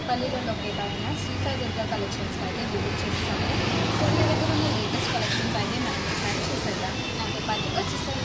కుకట్పల్లిలో locate అయిన Shri Sai Durga collections అయితే visit చేస్తాము. సో మీ దగ్గర ఉన్న లేటెస్ట్ కలెక్షన్స్ అయితే మనం ఒకసారి చూసేద్దాం. నాతో పాటు వచ్చేసారు.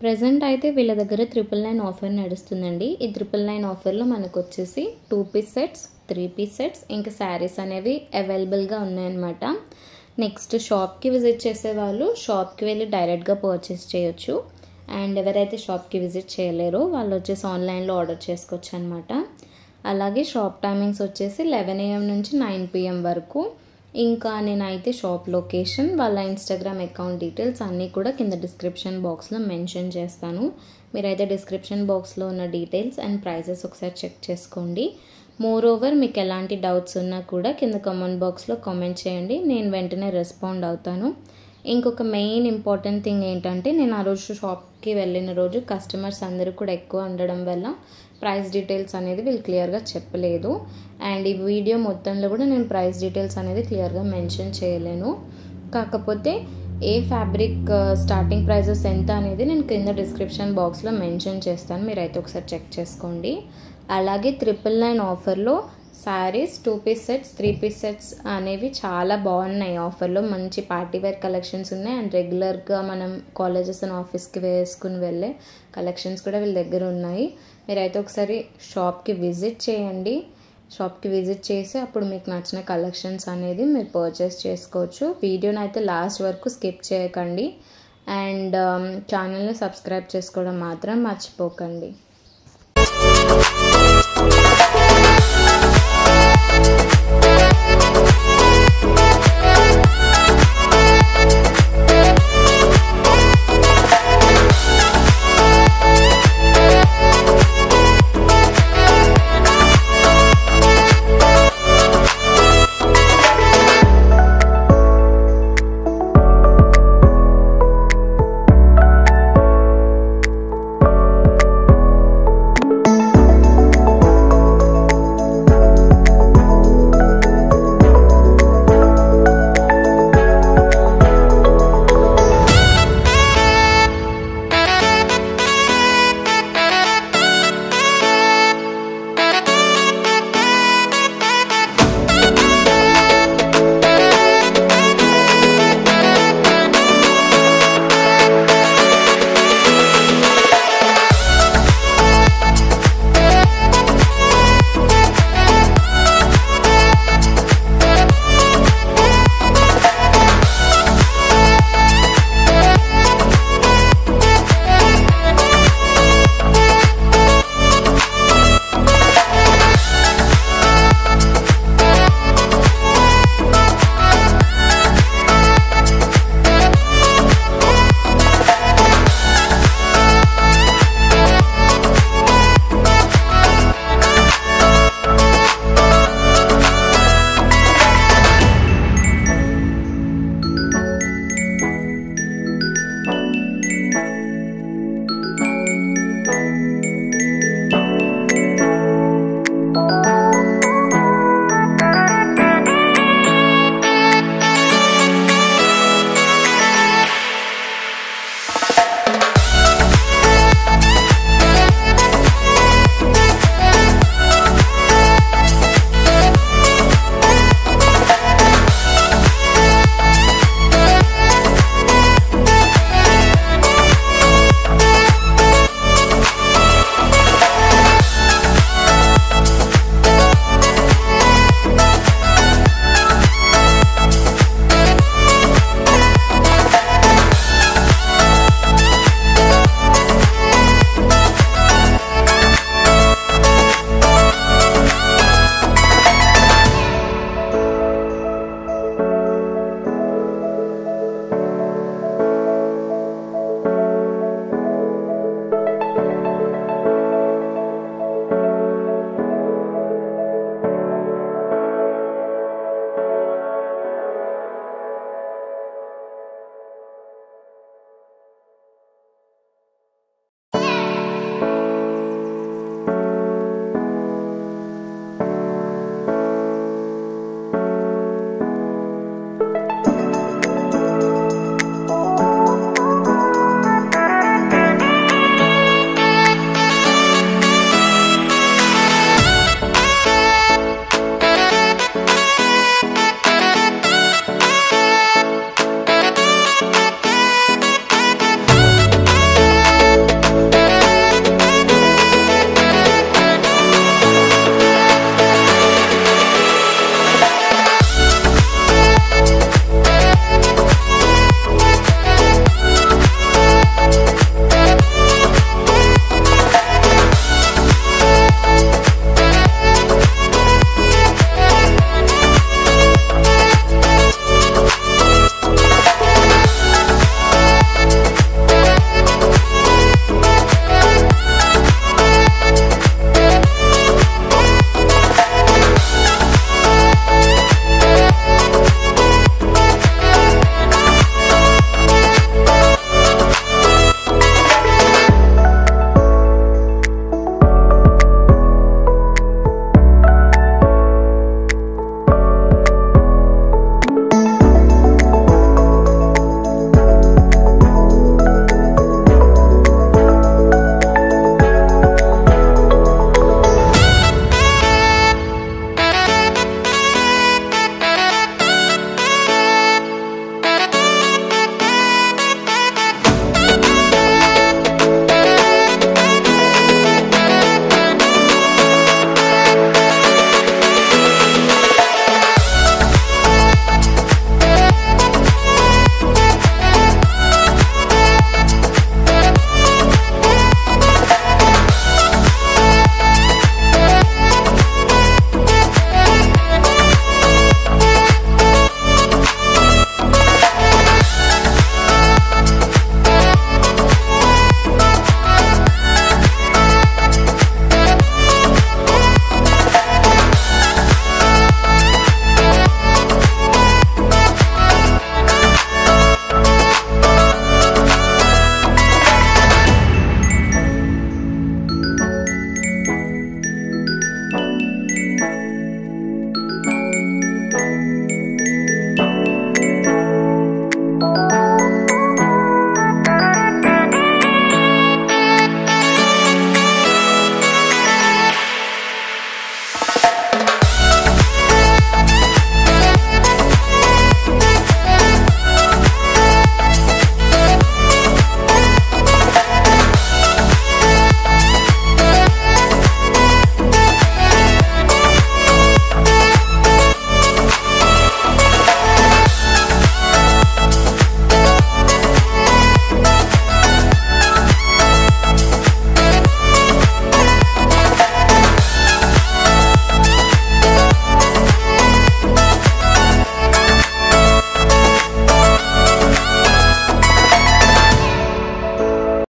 ప్రెజెంట్ అయితే వీళ్ళ దగ్గర 999 ఆఫర్ నడుస్తుందండి. ఈ 999 ఆఫర్లో మనకు వచ్చేసి 2 పీస్ సెట్స్, 3 పీస్ సెట్స్ ఇంకా శారీస్ అనేవి అవైలబుల్గా ఉన్నాయన్నమాట. నెక్స్ట్ షాప్కి విజిట్ చేసే వాళ్ళు షాప్కి వెళ్ళి డైరెక్ట్గా పర్చేస్ చేయొచ్చు. అండ్ ఎవరైతే షాప్కి విజిట్ చేయలేరో వాళ్ళు వచ్చేసి ఆన్లైన్లో ఆర్డర్ చేసుకోవచ్చు అనమాట. అలాగే షాప్ టైమింగ్స్ వచ్చేసి 11 AM నుంచి 9 PM వరకు. ఇంకా నేనైతే షాప్ లొకేషన్, వాళ్ళ ఇన్స్టాగ్రామ్ అకౌంట్ డీటెయిల్స్ అన్నీ కూడా కింద డిస్క్రిప్షన్ బాక్స్లో మెన్షన్ చేస్తాను. మీరైతే డిస్క్రిప్షన్ బాక్స్లో ఉన్న డీటెయిల్స్ అండ్ ప్రైజెస్ ఒకసారి చెక్ చేసుకోండి. మోర్ ఓవర్ మీకు ఎలాంటి డౌట్స్ ఉన్నా కూడా కింద కామెంట్ బాక్స్లో కామెంట్ చేయండి, నేను వెంటనే రెస్పాండ్ అవుతాను. ఇంకొక మెయిన్ ఇంపార్టెంట్ థింగ్ ఏంటంటే నేను ఆ రోజు షాప్కి వెళ్ళిన రోజు కస్టమర్స్ అందరూ కూడా ఎక్కువ ఉండడం వల్ల ప్రైస్ డీటెయిల్స్ అనేది వీళ్ళు క్లియర్గా చెప్పలేదు. అండ్ ఈ వీడియో మొత్తంలో కూడా నేను ప్రైస్ డీటెయిల్స్ అనేది క్లియర్గా మెన్షన్ చేయలేను. కాకపోతే ఏ ఫ్యాబ్రిక్ స్టార్టింగ్ ప్రైజెస్ ఎంత అనేది నేను కింద డిస్క్రిప్షన్ బాక్స్లో మెన్షన్ చేస్తాను, మీరైతే ఒకసారి చెక్ చేసుకోండి. అలాగే 999 ఆఫర్లో saris, 2 piece sets, 3 piece sets అనేవి చాలా బాగున్నాయి. ఆఫర్లో మంచి పార్టీవేర్ కలెక్షన్స్ ఉన్నాయి. అండ్ రెగ్యులర్గా మనం కాలేజెస్ అండ్ ఆఫీస్కి వేసుకుని వెళ్ళే కలెక్షన్స్ కూడా వీళ్ళ దగ్గర ఉన్నాయి. మీరైతే ఒకసారి షాప్కి విజిట్ చేయండి. షాప్కి విజిట్ చేసి అప్పుడు మీకు నచ్చిన కలెక్షన్స్ అనేది మీరు పర్చేస్ చేసుకోవచ్చు. వీడియోని అయితే లాస్ట్ వరకు స్కిప్ చేయకండి. అండ్ ఛానల్ని సబ్స్క్రైబ్ చేసుకోవడం మాత్రం మర్చిపోకండి.